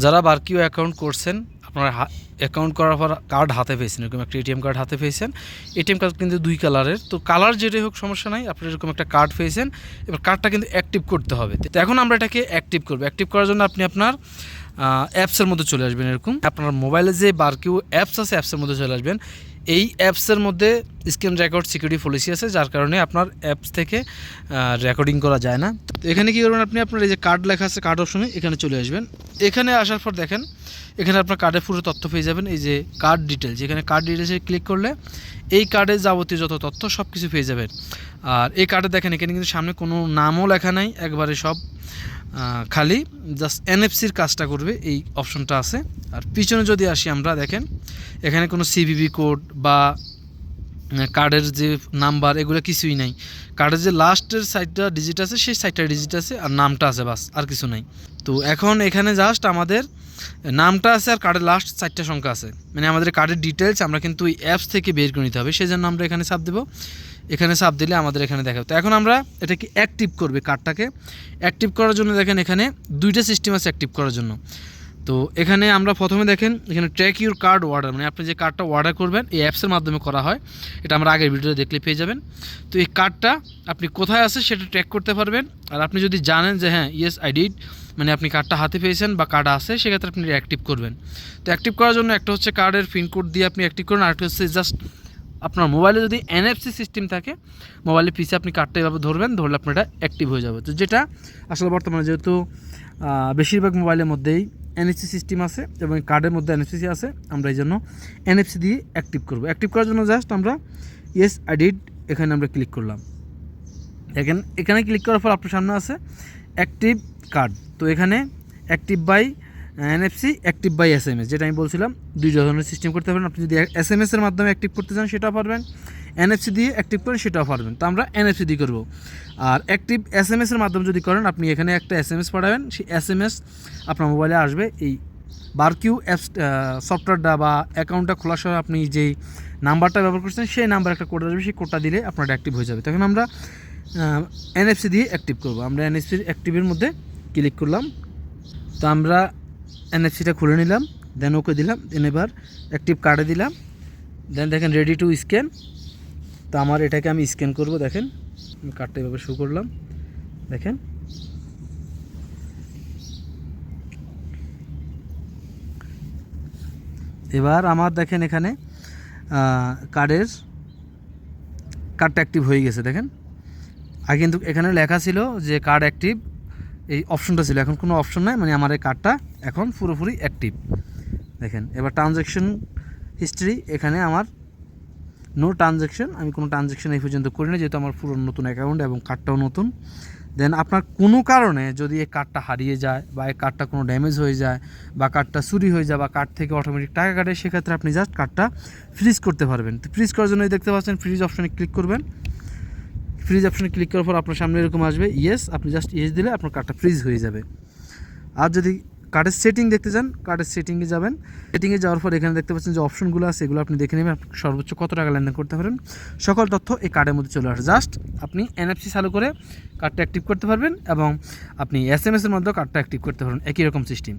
যারা বারকিউ অ্যাকাউন্ট করছেন, আপনারা অ্যাকাউন্ট করার পর কার্ড হাতে পেয়েছেন, এরকম একটা এটিএম কার্ড হাতে পেয়েছেন। এটিএম কার্ড কিন্তু দুই কালারের, তো কালার যেটাই হোক সমস্যা নাই, আপনারা এরকম একটা কার্ড পেয়েছেন। এবার কার্ডটা কিন্তু অ্যাক্টিভ করতে হবে। তো এখন আমরা এটাকে অ্যাক্টিভ করবো। অ্যাক্টিভ করার জন্য আপনি আপনার অ্যাপসের মধ্যে চলে আসবেন। এরকম আপনার মোবাইলে যে বারকিউ অ্যাপস আছে, অ্যাপসের মধ্যে চলে আসবেন। এই অ্যাপসের মধ্যে স্ক্রিন রেকর্ড সিকিউরিটি পলিসি আছে, যার কারণে আপনার অ্যাপস থেকে রেকর্ডিং করা যায় না। তো এখানে কী করবেন, আপনি আপনার এই যে কার্ড লেখা আছে, কার্ড অপশনে এখানে চলে আসবেন। এখানে আসার পর দেখেন এখানে আপনার কার্ডের পুরো তথ্য পেয়ে যাবেন। এই যে কার্ড ডিটেলস, এখানে কার্ড ডিটেলসে ক্লিক করলে এই কার্ডের যাবতীয় যত তথ্য সব কিছু পেয়ে যাবেন। আর এই কার্ডে দেখেন এখানে কিন্তু সামনে কোনো নামও লেখা নাই, একবারে সব খালি জাস্ট এনএফসির কাজটা করবে এই অপশনটা আছে। আর পিছনে যদি আসি আমরা, দেখেন এখানে কোনো সিভিভি কোড বা কার্ডের যে নাম্বার এগুলো কিছুই নাই। কার্ডের যে লাস্টের সাইডটা ডিজিট আছে সেই সাইডটা ডিজিট আছে, আর নামটা আছে, বাস আর কিছু নাই। তো এখন এখানে জাস্ট আমাদের নামটা আছে আর কার্ডের লাস্ট 4টা সংখ্যা আছে, মানে আমাদের কার্ডের ডিটেলস আমরা কিন্তু ওই অ্যাপস থেকে বের করে নিতে হবে। সেই জন্য আমরা এখানে চাপ দেবো। এখানে চাপ দিলে আমাদের এখানে দেখাবে। তো এখন আমরা এটাকে অ্যাক্টিভ করবে। কার্ডটাকে অ্যাক্টিভ করার জন্য দেখেন এখানে দুইটা সিস্টেম আছে অ্যাক্টিভ করার জন্য। তো এখানে আমরা প্রথমে দেখেন এখানে ট্র্যাক ইউর কার্ড অর্ডার, মানে আপনি যে কার্ডটা অর্ডার করবেন এই অ্যাপসের মাধ্যমে করা হয়। এটা আমরা আগের ভিডিওতে দেখলে পেয়ে যাবেন। তো এই কার্ডটা আপনি কোথায় আছে সেটা ট্র্যাক করতে পারবেন। আর আপনি যদি জানেন যে হ্যাঁ ইয়েস আই ডিড, মানে আপনি কার্ডটা হাতে পেয়েছেন বা কার্ড আছে, সেক্ষেত্রে আপনি অ্যাক্টিভ করবেন। তো অ্যাক্টিভ করার জন্য একটা হচ্ছে কার্ডের পিনকোড দিয়ে আপনি অ্যাক্টিভ করুন, আর একটা হচ্ছে জাস্ট আপনার মোবাইলে যদি এনএফসি সিস্টেম থাকে, মোবাইলের পিছে আপনি কার্ডটা এভাবে ধরবেন, ধরলে আপনার এটা অ্যাক্টিভ হয়ে যাবে। তো যেটা আসলে বর্তমানে যেহেতু বেশিরভাগ মোবাইলের মধ্যেই এনএফসি সিস্টেম আছে এবং কার্ডের মধ্যে এনএফসি আছে, আমরা এই জন্য এনএফসি দিয়ে অ্যাক্টিভ করব। অ্যাক্টিভ করার জন্য জাস্ট আমরা ইয়েস আই ডিড এখানে আমরা ক্লিক করলাম। এখানে ক্লিক করার পর আপনার সামনে আছে অ্যাক্টিভ কার্ড। তো এখানে active by NFC, active by SMS, যেটা আমি বলছিলাম দুই ধরনের সিস্টেম করতে পারবেন। আপনি যদি এসএমএসের মাধ্যমে অ্যাক্টিভ করতে চান সেটাও পারবেন, এনএফসি দিয়ে অ্যাক্টিভ করেন সেটাও পারবেন। তো আমরা এনএফসি দিয়ে করবো। আর অ্যাক্টিভ এসএমএসের মাধ্যমে যদি করেন, আপনি এখানে একটা এসএমএস পাঠাবেন, সেই এসএমএস আপনার মোবাইলে আসবে। এই বারকিউ অ্যাপস সফটওয়্যারটা বা অ্যাকাউন্টটা খোলার সময় আপনি যেই নাম্বারটা ব্যবহার করছেন সেই নাম্বার একটা কোড আসবে, সেই কোডটা দিলে আপনার অ্যাক্টিভ হয়ে যাবে। তখন আমরা এনএফসি দিয়ে অ্যাক্টিভ করবো। আমরা এনএফসি অ্যাক্টিভের মধ্যে ক্লিক করলাম। তো আমরা এনএফসিটা খুলে নিলাম, দেন ওকে দিলাম, দেন এবার অ্যাক্টিভ কার্ডে দিলাম, দেন দেখেন রেডি টু স্ক্যান। তো আমার এটাকে আমি স্ক্যান করব। দেখেন আমি কার্ডটা এভাবে শো করলাম, দেখেন এবার আমার দেখেন এখানে কার্ডটা অ্যাক্টিভ হয়ে গেছে। দেখেন আগে কিন্তু এখানে লেখা ছিল যে কার্ড অ্যাক্টিভ, এই অপশনটা ছিল, এখন কোনো অপশন নাই, মানে আমার এই কার্ডটা এখন পুরোপুরি অ্যাক্টিভ। দেখেন এবার ট্রানজ্যাকশন হিস্ট্রি, এখানে আমার নো ট্রানজ্যাকশন, আমি কোনো ট্রানজ্যাকশন এই পর্যন্ত করি না, যেহেতু আমার পুরো নতুন অ্যাকাউন্ট এবং কার্ডটাও নতুন। দেন আপনার কোনো কারণে যদি এই কার্ডটা হারিয়ে যায় বা এই কার্ডটা কোনো ড্যামেজ হয়ে যায় বা কার্ডটা চুরি হয়ে যায় বা কার্ড থেকে অটোমেটিক টাকা কাটে, সেক্ষেত্রে আপনি জাস্ট কার্ডটা ফ্রিজ করতে পারবেন। তো ফ্রিজ করার জন্য দেখতে পাচ্ছেন ফ্রিজ অপশনে ক্লিক করবেন। ফ্রিজ অপশনে ক্লিক করার পর আপনার সামনে এরকম আসবে ইয়েস, আপনি জাস্ট ইয়েস দিলে আপনার কার্ডটা ফ্রিজ হয়ে যাবে। আর যদি কার্ডের সেটিং দেখতে চান, কার্ডের সেটিংয়ে যাবেন। সেটিংয়ে যাওয়ার পর এখানে দেখতে পাচ্ছেন যে অপশনগুলো আছে, এগুলো আপনি দেখে নেবেন সর্বোচ্চ কত টাকা লেনদেন করতে পারেন। সকল তথ্য এই কার্ডের মধ্যে চলে আসে। জাস্ট আপনি এনএফসি চালু করে কার্ডটা অ্যাক্টিভ করতে পারবেন এবং আপনি এসএমএসের মধ্যেও কার্ডটা অ্যাক্টিভ করতে পারবেন, একই রকম সিস্টেম।